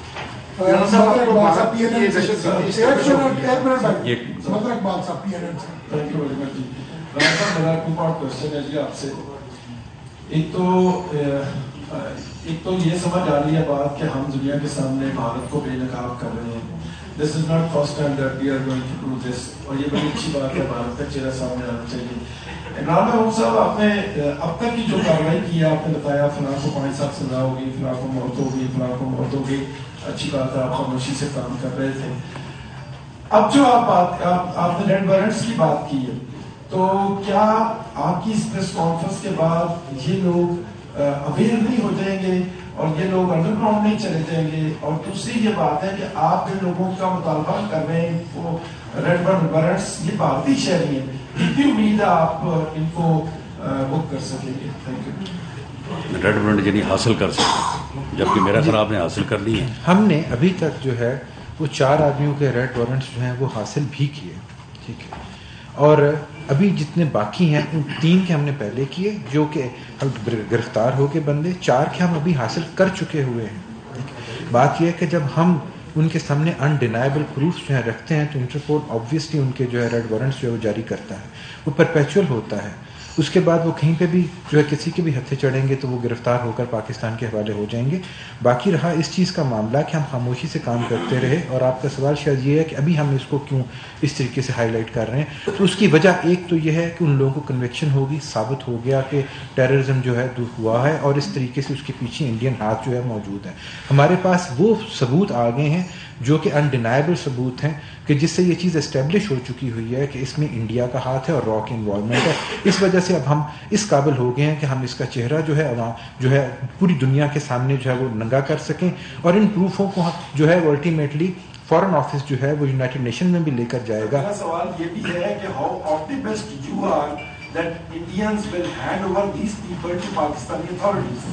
ایک تو یہ سمجھ آ رہی ہے بات کہ ہم دنیا کے سامنے بھارت کو بے نقاب کر رہے ہیں. This is not first time that we are going to do this, اور یہ بڑی اچھی بات ہے, بھارت کا چہرہ سامنے آنا چاہیے. عمران محمود صاحب, آپ نے اب تک کی جو کارروائی کی ہے, آپ نے بتایا فلاں کو 5 سال سزا ہوگی, فلاں کو موت ہوگی, فلاں کو موت ہوگی, اچھی بات ہے, آپ خاموشی سے کام کر رہے تھے. اب جو آپ نے ریڈ وارنٹس کی بات کی ہے, تو کیا آپ کی اس پریس کانفرنس کے بعد یہ لوگ اویئر نہیں ہو جائیں گے اور یہ لوگ انڈر گراؤنڈ نہیں چلے جائیں گے؟ اور دوسری یہ بات ہے کہ آپ جن لوگوں کا مطالبہ کر رہے ہیں وہ ریڈ وارنٹس, یہ بھارتی شہری ہیں, کتنی امید ہے آپ ان کو بک کر سکیں گے؟ Thank you. ریڈ وارنٹ یعنی حاصل کر سکتے, جبکہ میرا خیال آپ نے حاصل کر لی ہے. ہم نے ابھی تک جو ہے وہ 4 آدمیوں کے ریڈ وارنٹس جو ہیں وہ حاصل بھی کیے, ٹھیک ہے, اور ابھی جتنے باقی ہیں ان 3 کے ہم نے پہلے کیے جو کہ گرفتار ہو کے بندے, 4 کے ہم ابھی حاصل کر چکے ہوئے ہیں. بات یہ ہے کہ جب ہم ان کے سامنے انڈینائبل پروفس جو ہے رکھتے ہیں تو انٹرپول آبویسلی ان کے جو ہے ریڈ وارنٹس جو ہے وہ جاری کرتا ہے, وہ پرپیچول ہوتا ہے. اس کے بعد وہ کہیں پہ بھی جو ہے کسی کے بھی ہتھے چڑھیں گے تو وہ گرفتار ہو کر پاکستان کے حوالے ہو جائیں گے. باقی رہا اس چیز کا معاملہ کہ ہم خاموشی سے کام کرتے رہے, اور آپ کا سوال شاید یہ ہے کہ ابھی ہم اس کو کیوں اس طریقے سے ہائی لائٹ کر رہے ہیں, تو اس کی وجہ ایک تو یہ ہے کہ ان لوگوں کو کنوکشن ہوگی, ثابت ہو گیا کہ ٹیررزم جو ہے ہوا ہے, اور اس طریقے سے اس کے پیچھے انڈین ہاتھ جو ہے موجود ہے. ہمارے پاس وہ ثبوت آ گئے ہیں جو کہ انڈینائبل ثبوت ہیں کہ جس سے یہ چیز اسٹیبلش ہو چکی ہوئی ہے کہ اس میں انڈیا کا ہاتھ ہے اور را کی انوالومنٹ ہے. اس وجہ سے اب ہم اس قابل ہو گئے ہیں کہ ہم اس کا چہرہ جو ہے عوام جو ہے پوری دنیا کے سامنے جو ہے وہ ننگا کر سکیں, اور ان پروفوں کو جو ہے وہ الٹیمیٹلی فارن آفس جو ہے وہ یونائٹڈ نیشن میں بھی لے کر جائے گا. میرا سوال یہ بھی ہے کہ how optimist you are that Indians will hand over these people to Pakistani authorities.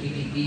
TTP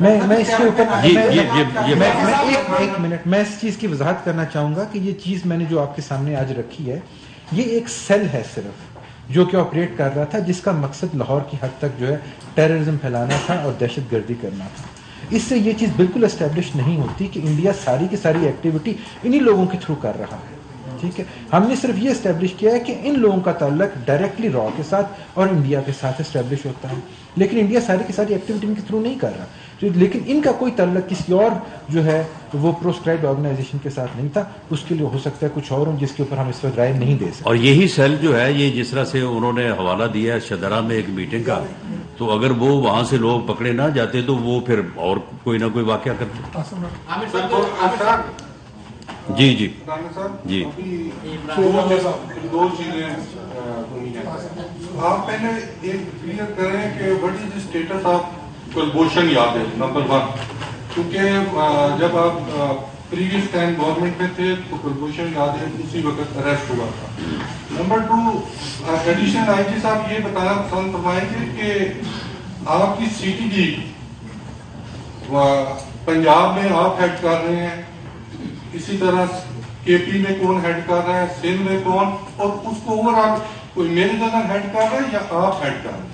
میں اس کے اوپر ایک منٹ میں اس چیز کی وضاحت کرنا چاہوں گا کہ یہ چیز میں نے جو آپ کے سامنے آج رکھی ہے یہ ایک سیل ہے صرف جو کہ آپریٹ کر رہا تھا جس کا مقصد لاہور کی حد تک جو ہے ٹیررزم پھیلانا تھا اور دہشت گردی کرنا تھا. اس سے یہ چیز بالکل اسٹیبلش نہیں ہوتی کہ انڈیا ساری کی ساری ایکٹیویٹی انہی لوگوں کے تھرو کر رہا ہے. ٹھیک ہے, ہم نے صرف یہ اسٹیبلش کیا ہے کہ ان لوگوں کا تعلق ڈائریکٹلی را کے ساتھ اور انڈیا کے ساتھ اسٹیبلش ہوتا ہے, لیکن انڈیا ساری کی ساری ایکٹیویٹی ان کے تھرو نہیں کر رہا. لیکن ان کا کوئی تعلق کسی اور جو ہے وہ پروسکرائبڈ آرگنائزیشن کے ساتھ نہیں تھا. اس کے لیے ہو سکتا ہے کچھ اور ہوں جس کے اوپر ہم اس وقت رائے نہیں دے سکتے. اور یہی سیل جو ہے یہ جس طرح سے انہوں نے حوالہ دیا ہے شدرا میں ایک میٹنگ کا, تو اگر وہ وہاں سے لوگ پکڑے نہ جاتے تو وہ پھر اور کوئی نہ کوئی واقعہ کرتے. جی جی جی دو چیزیں آپ پہلے ایک کلیئر کریں کہ what is the status of Kulbhushan Yadav number 1, کیونکہ جب آپ پریویس ٹائم گورنمنٹ میں تھے تو کلبھوشن یادو اسی وقت اریسٹ ہوا تھا. نمبر 2, ایڈیشنل آئی جی صاحب یہ بتانا پسند فرمائیں گے کہ آپ کی سی ٹی ڈی پنجاب میں آپ ہیڈ کر رہے ہیں, اسی طرح کے پی میں کون ہیڈ کر رہا ہے, سندھ میں کون, اور اس کو اوور آل کوئی میرے جگہ ہیڈ کر رہا ہے یا آپ ہیڈ کر رہے ہیں؟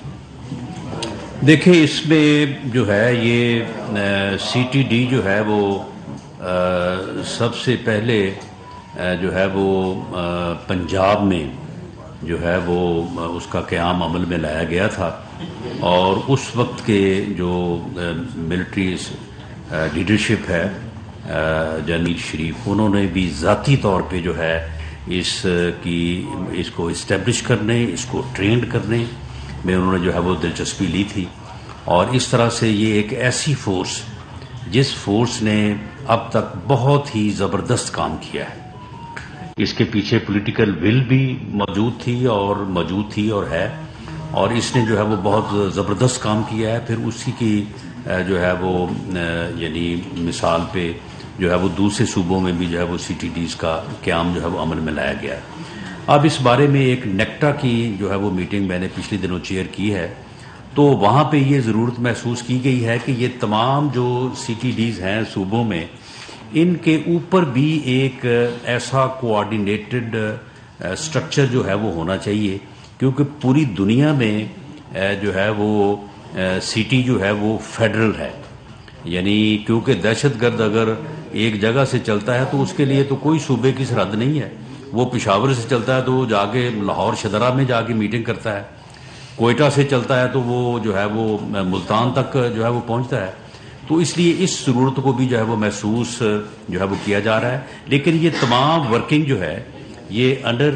دیکھیں اس میں جو ہے یہ سی ٹی ڈی جو ہے وہ سب سے پہلے جو ہے وہ پنجاب میں جو ہے وہ اس کا قیام عمل میں لایا گیا تھا, اور اس وقت کے جو ملٹری لیڈرشپ ہے جنرل شریف, انہوں نے بھی ذاتی طور پہ جو ہے اس کو اسٹیبلش کرنے, اس کو ٹرینڈ کرنے میں انہوں نے جو ہے وہ دلچسپی لی تھی. اور اس طرح سے یہ ایک ایسی فورس جس فورس نے اب تک بہت ہی زبردست کام کیا ہے, اس کے پیچھے پولیٹیکل ول بھی موجود تھی اور ہے, اور اس نے جو ہے وہ بہت زبردست کام کیا ہے. پھر اسی کی جو ہے وہ یعنی مثال پہ جو ہے وہ دوسرے صوبوں میں بھی جو ہے وہ سی ٹی ڈیز کا قیام جو ہے وہ عمل میں لایا گیا ہے. اب اس بارے میں ایک نیکٹا کی جو ہے وہ میٹنگ میں نے پچھلے دنوں چیئر کی ہے, تو وہاں پہ یہ ضرورت محسوس کی گئی ہے کہ یہ تمام جو سی ٹی ڈیز ہیں صوبوں میں, ان کے اوپر بھی ایک ایسا کوآرڈینیٹڈ اسٹرکچر جو ہے وہ ہونا چاہیے, کیونکہ پوری دنیا میں جو ہے وہ سی ٹی جو ہے وہ فیڈرل ہے. یعنی کیونکہ دہشت گرد اگر ایک جگہ سے چلتا ہے تو اس کے لیے تو کوئی صوبے کی سرحد نہیں ہے. وہ پشاور سے چلتا ہے تو وہ جا کے لاہور شدرا میں جا کے میٹنگ کرتا ہے, کوئٹہ سے چلتا ہے تو وہ جو ہے وہ ملتان تک جو ہے وہ پہنچتا ہے. تو اس لیے اس ضرورت کو بھی جو ہے وہ محسوس جو ہے وہ کیا جا رہا ہے. لیکن یہ تمام ورکنگ جو ہے یہ انڈر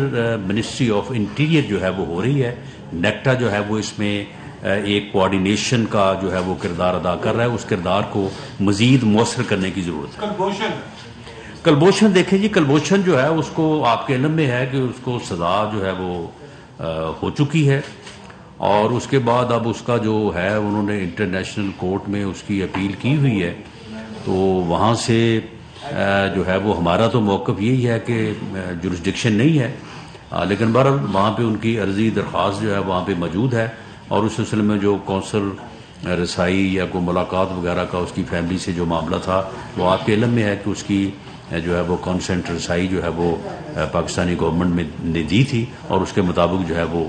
منسٹری آف انٹیریئر جو ہے وہ ہو رہی ہے. نیکٹا جو ہے وہ اس میں ایک کوآرڈینیشن کا جو ہے وہ کردار ادا کر رہا ہے. اس کردار کو مزید مؤثر کرنے کی ضرورت ہے. کلبھوشن دیکھیں جی, کلبھوشن جو ہے اس کو آپ کے علم میں ہے کہ اس کو سزا جو ہے وہ ہو چکی ہے, اور اس کے بعد اب اس کا جو ہے انہوں نے انٹرنیشنل کورٹ میں اس کی اپیل کی ہوئی ہے. تو وہاں سے جو ہے وہ ہمارا تو موقف یہی ہے کہ جورسڈکشن نہیں ہے, لیکن بہرحال وہاں پہ ان کی عرضی درخواست جو ہے وہاں پہ موجود ہے, اور اس سلسلے میں جو کونسل رسائی یا کوئی ملاقات وغیرہ کا اس کی فیملی سے جو معاملہ تھا وہ آپ کے علم میں ہے کہ اس کی جو ہے وہ کانسنٹ رسائی جو ہے وہ پاکستانی گورنمنٹ میں نے دی تھی, اور اس کے مطابق جو ہے وہ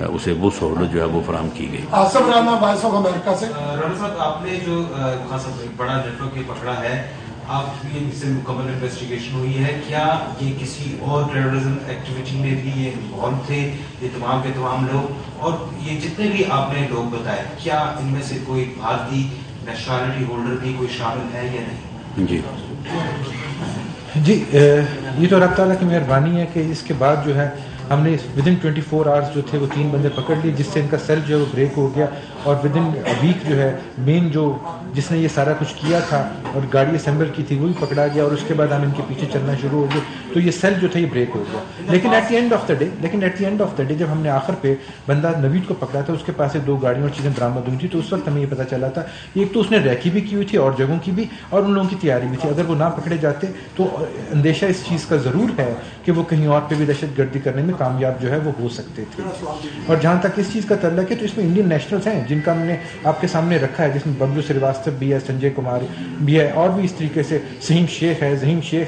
اسے وہ سہولت جو ہے وہ فراہم کی گئی. Asif Rana voice of America سے. رانا صاحب, آپ نے جو خاصا بڑا نیٹ ورک پکڑا ہے, آپ کی اس سے مکمل انویسٹیگیشن ہوئی ہے, کیا یہ کسی اور ٹیررزم ایکٹیویٹی میں بھی یہ انوالو تھے یہ تمام کے تمام لوگ, اور یہ جتنے بھی آپ نے لوگ بتائے کیا ان میں سے کوئی بھارتی نیشنلٹی ہولڈر بھی کوئی شامل ہے یا نہیں؟ جی یہ تو اللہ تعالیٰ کی مہربانی ہے کہ اس کے بعد جو ہے ہم نے ودن 24 آورس جو تھے وہ 3 بندے پکڑ لیے, جس سے ان کا سیل جو ہے وہ بریک ہو گیا, اور ودن ویک جو ہے مین جو جس نے یہ سارا کچھ کیا تھا اور گاڑی اسمبل کی تھی وہ بھی پکڑا گیا, اور اس کے بعد ہم ان کے پیچھے چلنا شروع ہو گئے. تو یہ سیل جو تھا یہ بریک ہو گیا. لیکن at the end of the day جب ہم نے آخر پہ بندہ نوید کو پکڑا تھا, اس کے پاس سے 2 گاڑیاں اور چیزیں برآمد ہوئی تھی, تو اس وقت ہمیں یہ پتہ چلا تھا ایک تو اس نے ریکی بھی کی ہوئی تھی اور جگہوں کی بھی, اور ان لوگوں کی تیاری بھی تھی. اگر وہ نہ پکڑے جاتے تو اندیشہ اس چیز کا ضرور ہے کہ وہ کہیں اور پہ بھی دہشت گردی کرنے میں کامیاب جو ہے وہ ہو سکتے تھے. اور جہاں تک اس چیز کا تعلق ہے تو اس میں انڈین نیشنلز ہیں جن کا ہم نے آپ کے سامنے رکھا ہے، جس میں ببلو سریواستو بھی ہے، سنجے کمار بھی ہے، اور بھی اس طریقے سے ظہیم شیخ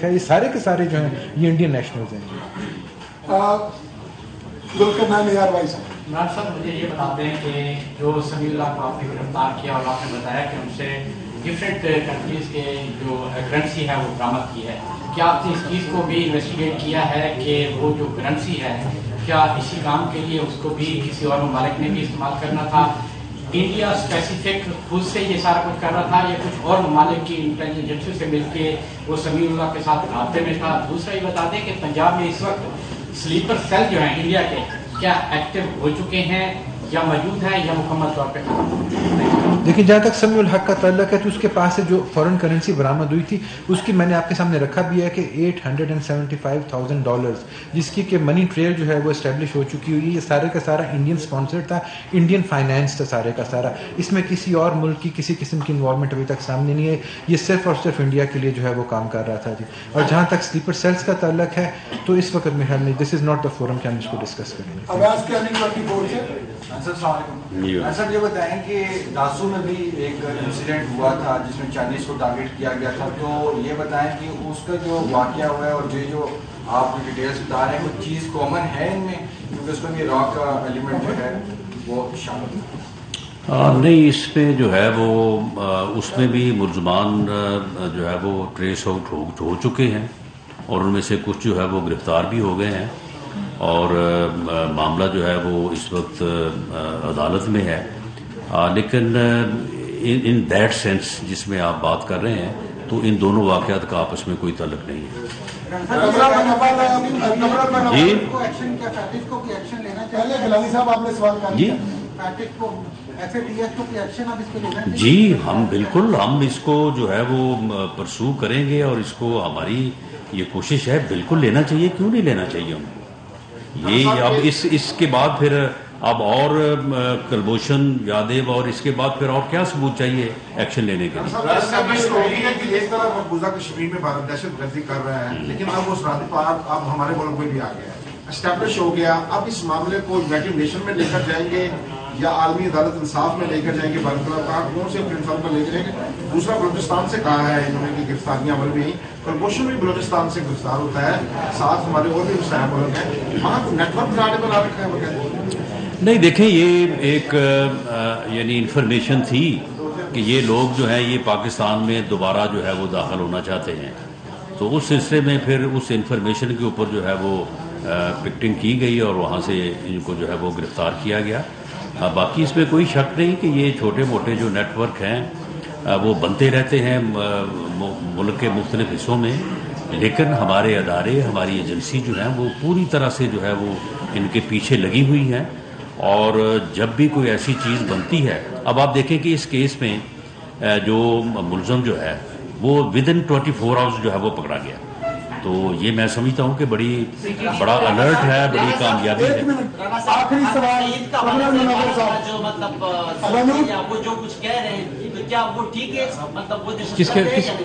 ہے، یہ سارے کے سارے جو ہیں یہ انڈین نیشنلز ہیں. عمران صاحب مجھے یہ بتا دیں کہ جو سمیع اللہ کو آپ نے گرفتار کیا اور آپ نے بتایا کہ ان سے ڈفرینٹ کنٹریز کے جو کرنسی ہے وہ برآمد کی ہے، کیا آپ نے اس چیز کو بھی انویسٹیگیٹ کیا ہے کہ وہ جو کرنسی ہے کیا اسی کام کے لیے اس کو بھی کسی اور ممالک نے بھی استعمال کرنا تھا؟ انڈیا اسپیسیفک خود سے یہ سارا کچھ کر رہا تھا یا کچھ اور ممالک کی انٹیلیجنس ایجنسی سے مل کے وہ سمیع اللہ کے ساتھ رابطے میں تھا؟ دوسرا یہ بتا دیں کہ پنجاب میں اس وقت سلیپر سیل جو ہیں انڈیا کے کیا ایکٹیو ہو چکے ہیں یا موجود ہیں یا مکمل طور پہ ختم؟ دیکھیں جہاں تک سمیع الحق کا تعلق ہے تو اس کے پاس سے جو فورن کرنسی برآمد ہوئی تھی اس کی میں نے آپ کے سامنے رکھا بھی ہے کہ $875,000 جس کی کہ منی ٹریل جو ہے وہ اسٹیبلش ہو چکی ہوئی ہے. یہ سارے کا سارا انڈین اسپانسرڈ تھا، انڈین فائنینس تھا سارے کا سارا. اس میں کسی اور ملک کی کسی قسم کی انوالومنٹ ابھی تک سامنے نہیں ہے. یہ صرف اور صرف انڈیا کے لیے جو ہے وہ کام کر رہا تھا جی. اور جہاں تک سلیپر سیلز کا تعلق ہے تو اس وقت میں خیال نہیں، دس از ناٹ دا فورم کہ ہم اس کو ڈسکس کریں گے. السلام علیکم. سر یہ بتائیں کہ داسو میں بھی ایک انسیڈنٹ ہوا تھا جس میں چائنیز کو ٹارگیٹ کیا گیا تھا، تو یہ بتائیں کہ اس کا جو واقعہ ہوا ہے اور جو آپ ڈیٹیلس بتا رہے ہیں وہ چیز کامن ہے ان میں، کیونکہ اس میں بھی را کا ایلیمنٹ جو ہے وہ شامل ہے؟ نہیں، اس میں جو ہے وہ اس میں بھی ملزمان جو ہے وہ ٹریس آؤٹ ہو چکے ہیں اور ان میں سے کچھ جو ہے وہ گرفتار بھی ہو گئے ہیں اور معاملہ جو ہے وہ اس وقت عدالت میں ہے. لیکن ان دیٹ سینس جس میں آپ بات کر رہے ہیں تو ان دونوں واقعات کا آپس میں کوئی تعلق نہیں ہے. جی ہم بالکل ہم اس کو جو ہے وہ پرسو کریں گے اور اس کو ہماری یہ کوشش ہے، بالکل لینا چاہیے، کیوں نہیں لینا چاہیے ہم. یہ اب اس کے بعد پھر اب اور کلبھوشن یادو اور اس کے بعد پھر اور کیا ثبوت چاہیے ایکشن لینے کے لیے؟ ایک طرف مقبوضہ کشمیر میں دہشت گردی کر رہے ہیں لیکن اب اس رات پار اب ہمارے ملک میں بھی آ گیا ہے، اسٹیبلش ہو گیا. اب اس معاملے کو یونائٹڈ نیشن میں لے کر جائیں گے یا عالمی عدالت انصاف میں لے کر جائیں گے؟ کون سے پلٹفارم پر لے کر جائیں گے؟ دوسرا بلوچستان سے کہا ہے انہوں نے کہ گرفتاریاں عمل میں ہی کلبھوشن بھی بلوچستان سے گرفتار ہوتا ہے، ساتھ ہمارے اور بھی مسائل ملک ہیں، وہاں نیٹ ورک بنانے پر آ رکھا ہے وغیرہ. نہیں دیکھیں، یہ ایک یعنی انفارمیشن تھی کہ یہ لوگ جو ہیں یہ پاکستان میں دوبارہ جو ہے وہ داخل ہونا چاہتے ہیں، تو اس سلسلے میں پھر اس انفارمیشن کے اوپر جو ہے وہ پکٹنگ کی گئی اور وہاں سے ان کو جو ہے وہ گرفتار کیا گیا. باقی اس میں کوئی شک نہیں کہ یہ چھوٹے موٹے جو نیٹ ورک ہیں وہ بنتے رہتے ہیں ملک کے مختلف حصوں میں، لیکن ہمارے ادارے، ہماری ایجنسی جو ہیں وہ پوری طرح سے جو ہے وہ ان کے پیچھے لگی ہوئی ہیں. اور جب بھی کوئی ایسی چیز بنتی ہے، اب آپ دیکھیں کہ اس کیس میں جو ملزم جو ہے وہ ودن 24 آورز جو ہے وہ پکڑا گیا، تو یہ میں سمجھتا ہوں کہ بڑا الرٹ ہے، بڑی کامیابی ہے. آخری سوال جو مطلب وہ جو کچھ کہہ رہے ہیں کیا وہ ٹھیک ہے؟ مطلب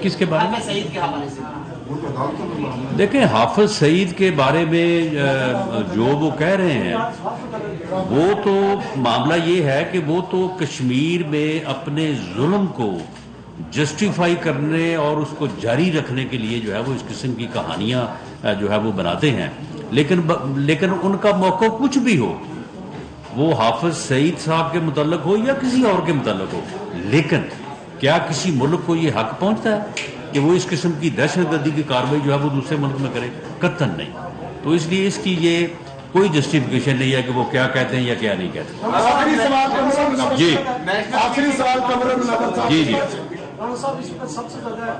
کس کے بارے میں؟ سعید کے حوالے سے دیکھیں، حافظ سعید کے بارے میں جو وہ کہہ رہے ہیں وہ تو معاملہ یہ ہے کہ وہ تو کشمیر میں اپنے ظلم کو جسٹیفائی کرنے اور اس کو جاری رکھنے کے لیے جو ہے وہ اس قسم کی کہانیاں جو ہے وہ بناتے ہیں. لیکن ان کا موقع کچھ بھی ہو، وہ حافظ سعید صاحب کے متعلق ہو یا کسی اور کے متعلق ہو، لیکن کیا کسی ملک کو یہ حق پہنچتا ہے کہ وہ اس قسم کی دہشت گردی کی کارروائی جو ہے وہ دوسرے ملک میں کرے؟ قطعاً نہیں. تو اس لیے اس کی یہ کوئی جسٹیفیکیشن نہیں ہے کہ وہ کیا کہتے ہیں یا کیا نہیں کہتے. جی جی جی صاحب، اس پر سب سے زیادہ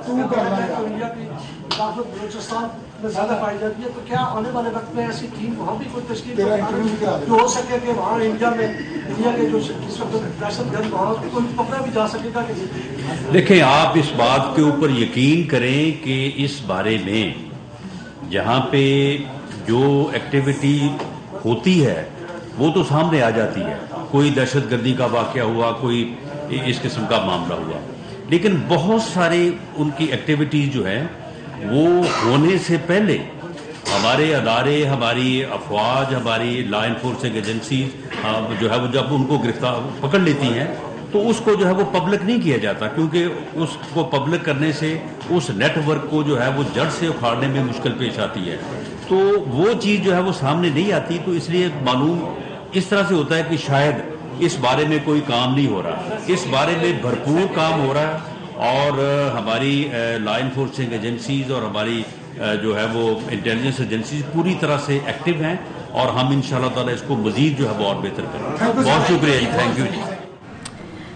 انڈیا کی طاقت بلوچستان میں زیادہ پائی جاتی ہے، تو کیا آنے والے وقت میں ایسی ٹیم وہاں بھی کوئی تشکیل جو ہو سکے کہ وہاں انڈیا کے جو اس وقت دہشت گرد وہاں کوئی پکڑا بھی جا سکے گا؟ دیکھیں، آپ اس بات کے اوپر یقین کریں کہ اس بارے میں جہاں پہ جو ایکٹیویٹی ہوتی ہے وہ تو سامنے آ جاتی ہے. کوئی دہشت گردی کا واقعہ ہوا، کوئی اس قسم کا معاملہ ہوا، لیکن بہت سارے ان کی ایکٹیویٹیز جو ہیں وہ ہونے سے پہلے ہمارے ادارے، ہماری افواج، ہماری لا انفورسنگ ایجنسیز جو ہے وہ جب ان کو پکڑ لیتی ہیں تو اس کو جو ہے وہ پبلک نہیں کیا جاتا، کیونکہ اس کو پبلک کرنے سے اس نیٹ ورک کو جو ہے وہ جڑ سے اکھاڑنے میں مشکل پیش آتی ہے، تو وہ چیز جو ہے وہ سامنے نہیں آتی، تو اس لیے معلوم اس طرح سے ہوتا ہے کہ شاید اس بارے میں کوئی کام نہیں ہو رہا. اس بارے میں بھرپور کام ہو رہا ہے اور ہماری لا انفورسنگ ایجنسیز اور ہماری جو ہے وہ انٹیلیجنس ایجنسیز پوری طرح سے ایکٹیو ہیں اور ہم انشاءاللہ تعالی اس کو مزید جو ہے وہ اور بہتر کریں. بہت شکریہ جی، تھینک یو جی.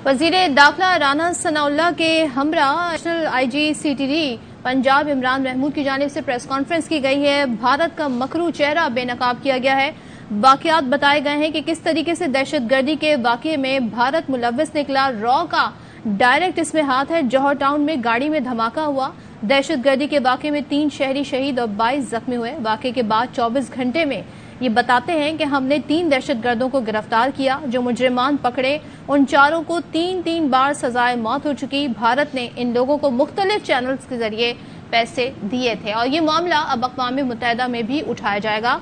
وزیر داخلہ رانا ثناء اللہ کے ہمراہ national I G C T D Punjab Imran Mahmood کی جانب سے پریس کانفرنس کی گئی ہے. بھارت کا مکروہ چہرہ بے نقاب کیا گیا ہے. واقعات بتائے گئے ہیں کہ کس طریقے سے دہشت گردی کے واقعے میں بھارت ملوث نکلا. را کا ڈائریکٹ اس میں ہاتھ ہے. جوہر ٹاؤن میں گاڑی میں دھماکہ ہوا. دہشت گردی کے واقعے میں 3 شہری شہید اور 22 زخمی ہوئے. واقعے کے بعد 24 گھنٹے میں یہ بتاتے ہیں کہ ہم نے 3 دہشت گردوں کو گرفتار کیا. جو مجرمان پکڑے ان چاروں کو 3 بار سزائے موت ہو چکی. بھارت نے ان لوگوں کو مختلف چینلز کے ذریعے پیسے دیے تھے اور یہ معاملہ اب اقوام متحدہ میں بھی اٹھایا جائے گا.